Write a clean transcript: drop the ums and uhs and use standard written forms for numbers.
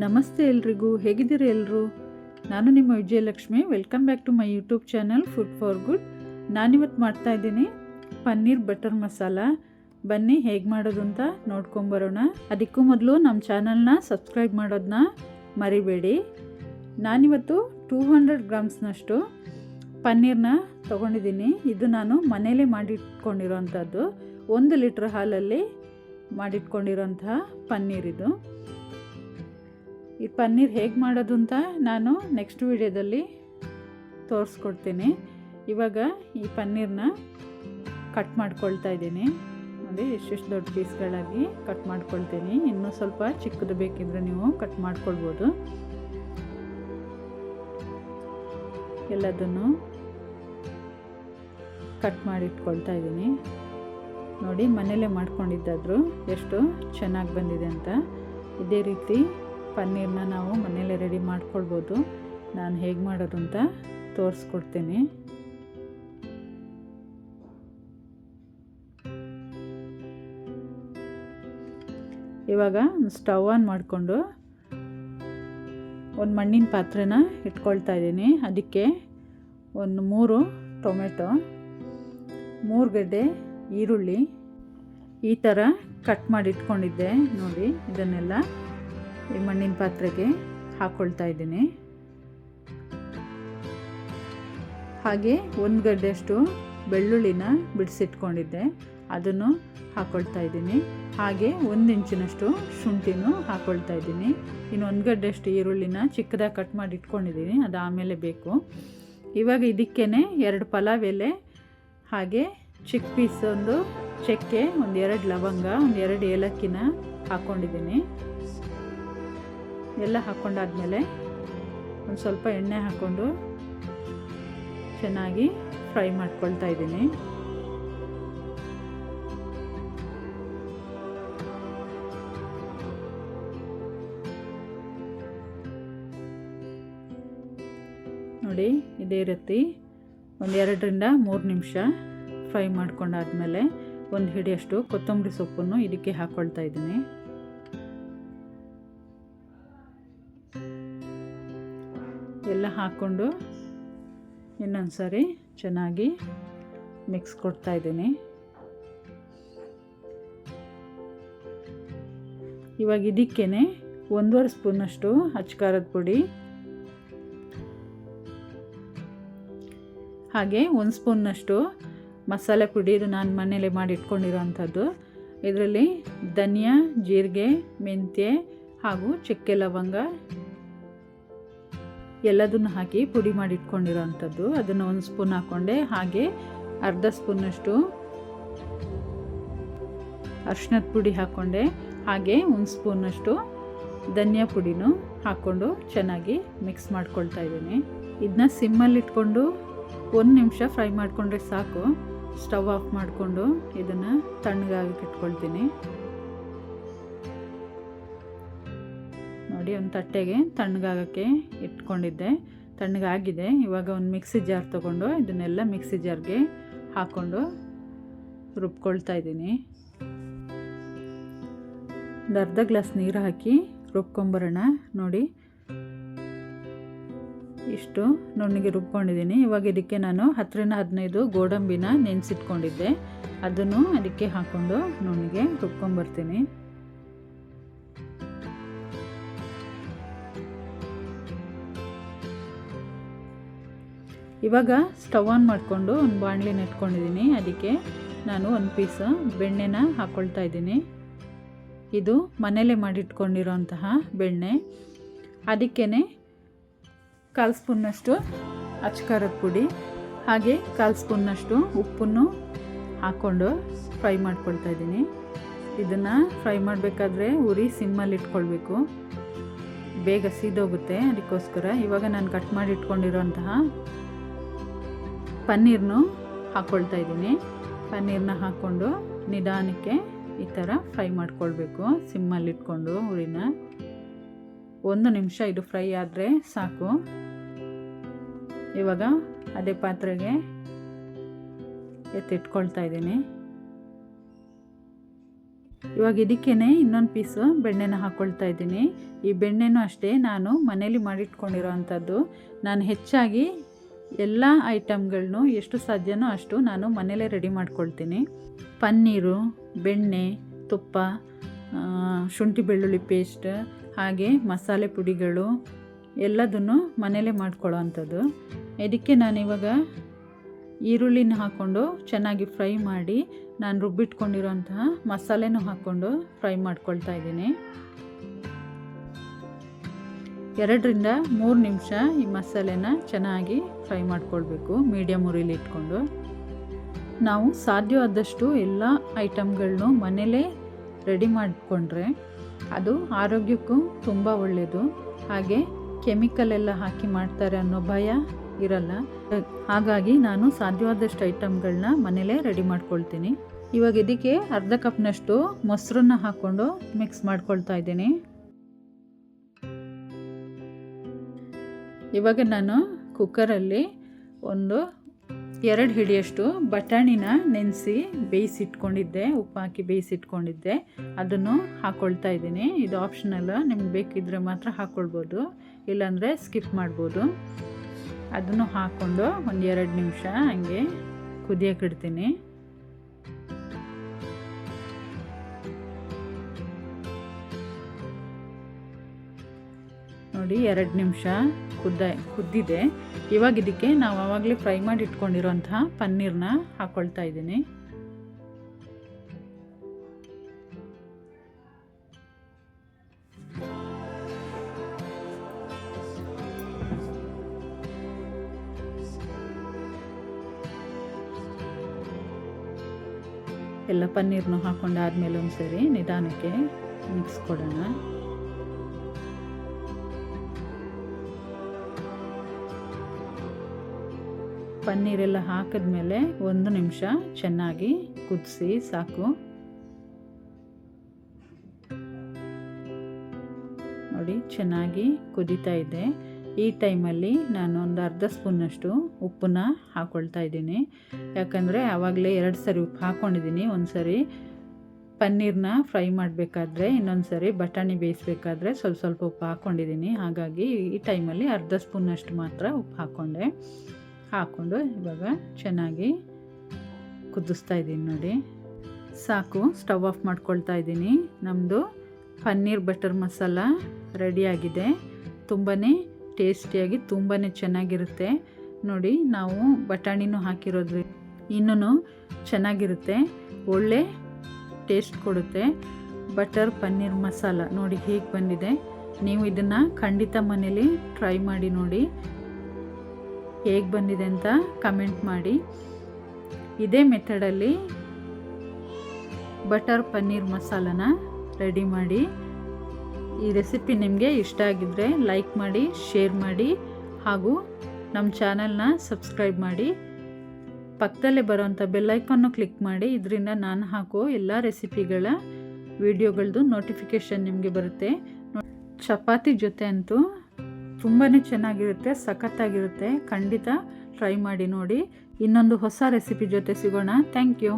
ನಮಸ್ತೆ ಎಲ್ರಿಗೂ, ಹೇಗಿದ್ದೀರಿ ಎಲ್ಲರೂ? ನಾನು ನಿಮ್ಮ Vijayalakshmi. Welcome back to my YouTube channel food for good. ನಾನಿವತ್ತು ಮಾಡ್ತಾ ಇದ್ದೀನಿ ಪನ್ನೀರ್ ಬಟರ್ ಮಸಾಲ. ಬನ್ನಿ ಹೇಗೆ ಮಾಡೋದು ಅಂತ ನೋಡ್ಕೊಂಬರೋಣ. ಅದಕ್ಕೂ ಮೊದಲು ನಮ್ಮ ಚಾನಲ್ನ ಸಬ್ಸ್ಕ್ರೈಬ್ ಮಾಡೋದನ್ನ ಮರಿಬೇಡಿ. ನಾನಿವತ್ತು 200 ಗ್ರಾಮ್ಸ್ನಷ್ಟು ಪನ್ನೀರನ್ನ ತೊಗೊಂಡಿದ್ದೀನಿ. ಇದು ನಾನು ಮನೇಲೇ ಮಾಡಿಟ್ಕೊಂಡಿರೋಂಥದ್ದು. 1 ಲೀಟ್ರ್ ಹಾಲಲ್ಲಿ ಮಾಡಿಟ್ಕೊಂಡಿರೋಂತಹ ಪನ್ನೀರಿದು. ಈ ಪನ್ನೀರ್ ಹೇಗೆ ಮಾಡೋದು ಅಂತ ನಾನು ನೆಕ್ಸ್ಟ್ ವಿಡಿಯೋದಲ್ಲಿ ತೋರಿಸ್ಕೊಡ್ತೀನಿ. ಇವಾಗ ಈ ಪನ್ನೀರನ್ನ ಕಟ್ ಮಾಡ್ಕೊಳ್ತಾ ಇದ್ದೀನಿ. ನೋಡಿ, ಎಷ್ಟೆಷ್ಟು ದೊಡ್ಡ ಪೀಸ್ಗಳಾಗಿ ಕಟ್ ಮಾಡ್ಕೊಳ್ತೀನಿ. ಇನ್ನೂ ಸ್ವಲ್ಪ ಚಿಕ್ಕದು ಬೇಕಿದ್ರೆ ನೀವು ಕಟ್ ಮಾಡ್ಕೊಳ್ಬೋದು. ಎಲ್ಲದನ್ನು ಕಟ್ ಮಾಡಿ ಇಟ್ಕೊಳ್ತಾ ಇದ್ದೀನಿ. ನೋಡಿ, ಮನೇಲೇ ಮಾಡ್ಕೊಂಡಿದ್ದಾದರೂ ಎಷ್ಟು ಚೆನ್ನಾಗಿ ಬಂದಿದೆ ಅಂತ. ಇದೇ ರೀತಿ ಪನ್ನೀರನ್ನ ನಾವು ಮನೇಲೇ ರೆಡಿ ಮಾಡ್ಕೊಳ್ಬೋದು. ನಾನು ಹೇಗೆ ಮಾಡೋದು ಅಂತ ತೋರಿಸ್ಕೊಡ್ತೀನಿ. ಇವಾಗ ಸ್ಟವ್ ಆನ್ ಮಾಡಿಕೊಂಡು ಒಂದು ಮಣ್ಣಿನ ಪಾತ್ರೆನ ಇಟ್ಕೊಳ್ತಾ ಇದ್ದೀನಿ. ಅದಕ್ಕೆ ಒಂದು 3 ಟೊಮೆಟೊ, 3 ಗಡ್ಡೆ ಈರುಳ್ಳಿ ಈ ಥರ ಕಟ್ ಮಾಡಿ ಇಟ್ಕೊಂಡಿದ್ದೆ. ನೋಡಿ, ಇದನ್ನೆಲ್ಲ ಈ ಮಣ್ಣಿನ ಪಾತ್ರೆಗೆ ಹಾಕ್ಕೊಳ್ತಾ ಇದ್ದೀನಿ. ಹಾಗೆ 1 ಗಡ್ಡೆಯಷ್ಟು ಬೆಳ್ಳುಳ್ಳಿನ ಬಿಡಿಸಿಟ್ಕೊಂಡಿದ್ದೆ, ಅದನ್ನು ಹಾಕ್ಕೊಳ್ತಾ ಇದ್ದೀನಿ. ಹಾಗೆ 1 ಇಂಚಿನಷ್ಟು ಶುಂಠಿನೂ ಹಾಕ್ಕೊಳ್ತಾ ಇದ್ದೀನಿ. ಇನ್ನು 1 ಗಡ್ಡೆಯಷ್ಟು ಈರುಳ್ಳಿನ ಚಿಕ್ಕದಾಗಿ ಕಟ್ ಮಾಡಿ ಇಟ್ಕೊಂಡಿದ್ದೀನಿ, ಅದು ಆಮೇಲೆ ಬೇಕು. ಇವಾಗ ಇದಕ್ಕೇ 2 ಪಲಾವ್ ಎಲೆ, ಹಾಗೆ ಚಿಕ್ಕ ಪೀಸ್ ಒಂದು ಚಕ್ಕೆ, 2 ಲವಂಗ, 2 ಏಲಕ್ಕಿನ ಹಾಕ್ಕೊಂಡಿದ್ದೀನಿ. ಎಲ್ಲ ಹಾಕ್ಕೊಂಡಾದ್ಮೇಲೆ ಒಂದು ಸ್ವಲ್ಪ ಎಣ್ಣೆ ಹಾಕ್ಕೊಂಡು ಚೆನ್ನಾಗಿ ಫ್ರೈ ಮಾಡ್ಕೊಳ್ತಾ ಇದ್ದೀನಿ. ನೋಡಿ, ಇದೇ ರೀತಿ ಒಂದು 2 ರಿಂದ 3 ನಿಮಿಷ ಫ್ರೈ ಮಾಡ್ಕೊಂಡಾದ್ಮೇಲೆ ಒಂದು ಹಿಡಿಯಷ್ಟು ಕೊತ್ತಂಬರಿ ಸೊಪ್ಪನ್ನು ಇದಕ್ಕೆ ಹಾಕ್ಕೊಳ್ತಾ ಇದ್ದೀನಿ. ಎಲ್ಲ ಹಾಕ್ಕೊಂಡು ಇನ್ನೊಂದು ಸಾರಿ ಚೆನ್ನಾಗಿ ಮಿಕ್ಸ್ ಕೊಡ್ತಾ ಇದ್ದೀನಿ. ಇವಾಗ ಇದಕ್ಕೇ 1.5 ಸ್ಪೂನಷ್ಟು ಅಚ್ಚ ಪುಡಿ, ಹಾಗೆ 1 ಸ್ಪೂನ್ನಷ್ಟು ಮಸಾಲೆ ಪುಡಿ. ಇದು ನಾನು ಮನೇಲಿ ಮಾಡಿ ಇಟ್ಕೊಂಡಿರೋ ಅಂಥದ್ದು. ಇದರಲ್ಲಿ ಧನಿಯಾ, ಜೀರಿಗೆ, ಮೆಂತ್ಯ ಹಾಗೂ ಚಕ್ಕೆ ಲವಂಗ ಎಲ್ಲದನ್ನು ಹಾಕಿ ಪುಡಿ ಮಾಡಿ ಇಟ್ಕೊಂಡಿರೋ ಅಂಥದ್ದು. ಅದನ್ನು 1 ಸ್ಪೂನ್ ಹಾಕ್ಕೊಂಡೆ. ಹಾಗೆ ಅರ್ಧ ಸ್ಪೂನಷ್ಟು ಅರಿಶಿನದ ಪುಡಿ ಹಾಕ್ಕೊಂಡೆ. ಹಾಗೆ 1 ಸ್ಪೂನಷ್ಟು ಧನಿಯಾ ಪುಡಿನೂ ಹಾಕ್ಕೊಂಡು ಚೆನ್ನಾಗಿ ಮಿಕ್ಸ್ ಮಾಡ್ಕೊಳ್ತಾ ಇದ್ದೀನಿ. ಇದನ್ನ ಸಿಮ್ಮಲ್ಲಿ ಇಟ್ಕೊಂಡು 1 ನಿಮಿಷ ಫ್ರೈ ಮಾಡಿಕೊಂಡ್ರೆ ಸಾಕು. ಸ್ಟವ್ ಆಫ್ ಮಾಡಿಕೊಂಡು ಇದನ್ನು ತಣ್ಣಗಾಗಿ ಇಟ್ಕೊಳ್ತೀನಿ. ನೋಡಿ, ಒಂದು ತಟ್ಟೆಗೆ ತಣ್ಣಗಾಗಕ್ಕೆ ಇಟ್ಕೊಂಡಿದ್ದೆ, ತಣ್ಣಗಾಗಿದೆ. ಇವಾಗ ಒಂದು ಮಿಕ್ಸಿ ಜಾರ್ ತೊಗೊಂಡು ಇದನ್ನೆಲ್ಲ ಮಿಕ್ಸಿ ಜಾರ್ಗೆ ಹಾಕ್ಕೊಂಡು ರುಬ್ಕೊಳ್ತಾ ಇದ್ದೀನಿ. ಒಂದು ಅರ್ಧ ಗ್ಲಾಸ್ ನೀರು ಹಾಕಿ ರುಬ್ಕೊಂಬರೋಣ. ನೋಡಿ, ಇಷ್ಟು ನುಣ್ಣಗೆ ರುಬ್ಕೊಂಡಿದ್ದೀನಿ. ಇವಾಗ ಇದಕ್ಕೆ ನಾನು 10 ರಿಂದ 15 ಗೋಡಂಬಿನ ನೆನೆಸಿಟ್ಕೊಂಡಿದ್ದೆ, ಅದನ್ನು ಅದಕ್ಕೆ ಹಾಕ್ಕೊಂಡು ನುಣ್ಣಗೆ ರುಬ್ಕೊಂಬರ್ತೀನಿ. ಇವಾಗ ಸ್ಟವ್ ಆನ್ ಮಾಡಿಕೊಂಡು ಒಂದು ಬಾಣಲಿನ ಇಟ್ಕೊಂಡಿದ್ದೀನಿ. ಅದಕ್ಕೆ ನಾನು 1 ಪೀಸ್ ಬೆಣ್ಣೆನ ಹಾಕ್ಕೊಳ್ತಾ ಇದ್ದೀನಿ. ಇದು ಮನೇಲೇ ಮಾಡಿಟ್ಕೊಂಡಿರೋಂತಹ ಬೆಣ್ಣೆ. ಅದಕ್ಕೇ 1/4 ಸ್ಪೂನ್ನಷ್ಟು ಅಚ್ಚ ಪುಡಿ, ಹಾಗೆ 1/4 ಸ್ಪೂನ್ನಷ್ಟು ಉಪ್ಪನ್ನು ಹಾಕ್ಕೊಂಡು ಫ್ರೈ ಮಾಡ್ಕೊಳ್ತಾ ಇದ್ದೀನಿ. ಇದನ್ನು ಫ್ರೈ ಮಾಡಬೇಕಾದ್ರೆ ಉರಿ ಸಿಮ್ಮಲ್ಲಿ ಇಟ್ಕೊಳ್ಬೇಕು, ಬೇಗ ಸೀದೋಗುತ್ತೆ. ಅದಕ್ಕೋಸ್ಕರ ಇವಾಗ ನಾನು ಕಟ್ ಮಾಡಿ ಇಟ್ಕೊಂಡಿರೋಂತಹ ಪನ್ನೀರನ್ನು ಹಾಕ್ಕೊಳ್ತಾ ಇದ್ದೀನಿ. ಪನ್ನೀರನ್ನ ಹಾಕ್ಕೊಂಡು ನಿಧಾನಕ್ಕೆ ಈ ಥರ ಫ್ರೈ ಮಾಡ್ಕೊಳ್ಬೇಕು, ಸಿಮ್ಮಲ್ಲಿ ಇಟ್ಕೊಂಡು ಉರಿನ. 1 ನಿಮಿಷ ಇದು ಫ್ರೈ ಆದರೆ ಸಾಕು. ಇವಾಗ ಅದೇ ಪಾತ್ರೆಗೆ ಎತ್ತಿಟ್ಕೊಳ್ತಾ ಇದ್ದೀನಿ. ಇವಾಗ ಇದಕ್ಕೇ ಇನ್ನೊಂದು ಪೀಸು ಬೆಣ್ಣೆನ ಹಾಕ್ಕೊಳ್ತಾ ಇದ್ದೀನಿ. ಈ ಬೆಣ್ಣೆನೂ ಅಷ್ಟೇ ನಾನು ಮನೇಲಿ ಮಾಡಿಟ್ಕೊಂಡಿರೋ ಅಂಥದ್ದು. ನಾನು ಹೆಚ್ಚಾಗಿ ಎಲ್ಲ ಐಟಮ್ಗಳನ್ನೂ ಎಷ್ಟು ಸಾಧ್ಯನೋ ಅಷ್ಟು ನಾನು ಮನೇಲೇ ರೆಡಿ ಮಾಡ್ಕೊಳ್ತೀನಿ. ಪನ್ನೀರು, ಬೆಣ್ಣೆ, ತುಪ್ಪ, ಶುಂಠಿ ಬೆಳ್ಳುಳ್ಳಿ ಪೇಸ್ಟ್, ಹಾಗೆ ಮಸಾಲೆ ಪುಡಿಗಳು ಎಲ್ಲದನ್ನು ಮನೇಲೇ ಮಾಡ್ಕೊಳ್ಳೋ ಅಂಥದ್ದು. ಇದಕ್ಕೆ ನಾನಿವಾಗ ಈರುಳ್ಳಿನ ಹಾಕ್ಕೊಂಡು ಚೆನ್ನಾಗಿ ಫ್ರೈ ಮಾಡಿ ನಾನು ರುಬ್ಬಿಟ್ಕೊಂಡಿರೋಂತಹ ಮಸಾಲೆನೂ ಹಾಕ್ಕೊಂಡು ಫ್ರೈ ಮಾಡ್ಕೊಳ್ತಾ ಇದ್ದೀನಿ. 2-3 ನಿಮಿಷ ಈ ಮಸಾಲೆನ ಚೆನ್ನಾಗಿ ಫ್ರೈ ಮಾಡ್ಕೊಳ್ಬೇಕು, ಮೀಡಿಯಮ್ ಉರಿಲಿ ಇಟ್ಕೊಂಡು. ನಾವು ಸಾಧ್ಯವಾದಷ್ಟು ಎಲ್ಲ ಐಟಮ್ಗಳನ್ನೂ ಮನೇಲೇ ರೆಡಿ ಮಾಡಿಕೊಂಡ್ರೆ ಅದು ಆರೋಗ್ಯಕ್ಕೂ ತುಂಬ ಒಳ್ಳೆಯದು. ಹಾಗೆ ಕೆಮಿಕಲ್ ಎಲ್ಲ ಹಾಕಿ ಮಾಡ್ತಾರೆ ಅನ್ನೋ ಭಯ ಇರಲ್ಲ. ಹಾಗಾಗಿ ನಾನು ಸಾಧ್ಯವಾದಷ್ಟು ಐಟಮ್ಗಳನ್ನ ಮನೇಲೇ ರೆಡಿ ಮಾಡ್ಕೊಳ್ತೀನಿ. ಇವಾಗ ಇದಕ್ಕೆ ಅರ್ಧ ಕಪ್ನಷ್ಟು ಮೊಸರನ್ನ ಹಾಕ್ಕೊಂಡು ಮಿಕ್ಸ್ ಮಾಡ್ಕೊಳ್ತಾ ಇದ್ದೀನಿ. ಇವಾಗ ನಾನು ಕುಕ್ಕರಲ್ಲಿ 2 ಹಿಡಿಯಷ್ಟು ಬಟಾಣಿನ ನೆನೆಸಿ ಬೇಯಿಸಿಟ್ಕೊಂಡಿದ್ದೆ, ಉಪ್ಪು ಹಾಕಿ ಬೇಯಿಸಿಟ್ಕೊಂಡಿದ್ದೆ, ಅದನ್ನು ಹಾಕ್ಕೊಳ್ತಾ ಇದ್ದೀನಿ. ಇದು ಆಪ್ಷನಲ್, ನಿಮ್ಗೆ ಬೇಕಿದ್ದರೆ ಮಾತ್ರ ಹಾಕ್ಕೊಳ್ಬೋದು, ಇಲ್ಲಾಂದರೆ ಸ್ಕಿಪ್ ಮಾಡ್ಬೋದು. ಅದನ್ನು ಹಾಕ್ಕೊಂಡು 1-2 ನಿಮಿಷ ಹಂಗೆ ಕುದಿಯೋಕೆ ಇಡ್ತೀನಿ. ನೋಡಿ 2 ನಿಮಿಷ ಕುದ್ದಿದೆ. ಇವಾಗ ಇದಕ್ಕೆ ನಾವು ಆವಾಗಲೇ ಫ್ರೈ ಮಾಡಿ ಇಟ್ಕೊಂಡಿರೋಂತಹ ಪನ್ನೀರ್ನ ಹಾಕ್ಕೊಳ್ತಾ ಇದ್ದೀನಿ. ಎಲ್ಲ ಪನ್ನೀರ್ನು ಹಾಕ್ಕೊಂಡಾದ್ಮೇಲೆ ಒಂದ್ಸರಿ ನಿಧಾನಕ್ಕೆ ಮಿಕ್ಸ್ ಕೊಡೋಣ. ಪನ್ನೀರೆಲ್ಲ ಹಾಕಿದ್ಮೇಲೆ 1 ನಿಮಿಷ ಚೆನ್ನಾಗಿ ಕುದಿಸಿ ಸಾಕು. ನೋಡಿ ಚೆನ್ನಾಗಿ ಕುದೀತಾ ಇದೆ. ಈ ಟೈಮಲ್ಲಿ ನಾನು ಒಂದು ಅರ್ಧ ಸ್ಪೂನಷ್ಟು ಉಪ್ಪನ್ನ ಹಾಕ್ಕೊಳ್ತಾ ಇದ್ದೀನಿ. ಯಾಕಂದರೆ ಆವಾಗಲೇ 2 ಸರಿ ಉಪ್ಪು ಹಾಕ್ಕೊಂಡಿದ್ದೀನಿ. ಒಂದು ಸರಿ ಪನ್ನೀರನ್ನ ಫ್ರೈ ಮಾಡಬೇಕಾದ್ರೆ, ಇನ್ನೊಂದು ಸರಿ ಬಟಾಣಿ ಬೇಯಿಸಬೇಕಾದ್ರೆ ಸ್ವಲ್ಪ ಉಪ್ಪು ಹಾಕ್ಕೊಂಡಿದ್ದೀನಿ. ಹಾಗಾಗಿ ಈ ಟೈಮಲ್ಲಿ ಅರ್ಧ ಸ್ಪೂನಷ್ಟು ಮಾತ್ರ ಉಪ್ಪು ಹಾಕ್ಕೊಂಡು ಇವಾಗ ಚೆನ್ನಾಗಿ ಕುದಿಸ್ತಾ ಇದ್ದೀನಿ. ನೋಡಿ ಸಾಕು, ಸ್ಟವ್ ಆಫ್ ಮಾಡ್ಕೊಳ್ತಾ ಇದ್ದೀನಿ. ನಮ್ಮದು ಪನ್ನೀರ್ ಬಟರ್ ಮಸಾಲ ರೆಡಿಯಾಗಿದೆ. ತುಂಬಾ ಟೇಸ್ಟಿಯಾಗಿ ತುಂಬಾ ಚೆನ್ನಾಗಿರುತ್ತೆ. ನೋಡಿ ನಾವು ಬಟಾಣಿನೂ ಹಾಕಿರೋದ್ರಿ ಇನ್ನೂ ಚೆನ್ನಾಗಿರುತ್ತೆ, ಒಳ್ಳೆ ಟೇಸ್ಟ್ ಕೊಡುತ್ತೆ. ಬಟರ್ ಪನ್ನೀರ್ ಮಸಾಲ ನೋಡಿ ಹೇಗೆ ಬಂದಿದೆ. ನೀವು ಇದನ್ನು ಖಂಡಿತ ಮನೇಲಿ ಟ್ರೈ ಮಾಡಿ ನೋಡಿ, ಹೇಗೆ ಬಂದಿದೆ ಅಂತ ಕಮೆಂಟ್ ಮಾಡಿ. ಇದೇ ಮೆಥಡಲ್ಲಿ ಬಟರ್ ಪನ್ನೀರ್ ಮಸಾಲನ ರೆಡಿ ಮಾಡಿ. ಈ ರೆಸಿಪಿ ನಿಮಗೆ ಇಷ್ಟ ಆಗಿದ್ದರೆ ಲೈಕ್ ಮಾಡಿ, ಶೇರ್ ಮಾಡಿ, ಹಾಗೂ ನಮ್ಮ ಚಾನಲ್ನ ಸಬ್ಸ್ಕ್ರೈಬ್ ಮಾಡಿ. ಪಕ್ಕದಲ್ಲೇ ಬರೋವಂಥ ಬೆಲ್ಲೈಕನ್ನು ಕ್ಲಿಕ್ ಮಾಡಿ. ಇದರಿಂದ ನಾನು ಹಾಕೋ ಎಲ್ಲ ರೆಸಿಪಿಗಳ ವಿಡಿಯೋಗಳದ್ದು ನೋಟಿಫಿಕೇಷನ್ ನಿಮಗೆ ಬರುತ್ತೆ. ಚಪಾತಿ ಜೊತೆ ಅಂತೂ ತುಂಬಾ ಚೆನ್ನಾಗಿರುತ್ತೆ, ಸಖತ್ತಾಗಿರುತ್ತೆ. ಖಂಡಿತ ಟ್ರೈ ಮಾಡಿ ನೋಡಿ. ಇನ್ನೊಂದು ಹೊಸ ರೆಸಿಪಿ ಜೊತೆ ಸಿಗೋಣ. Thank you.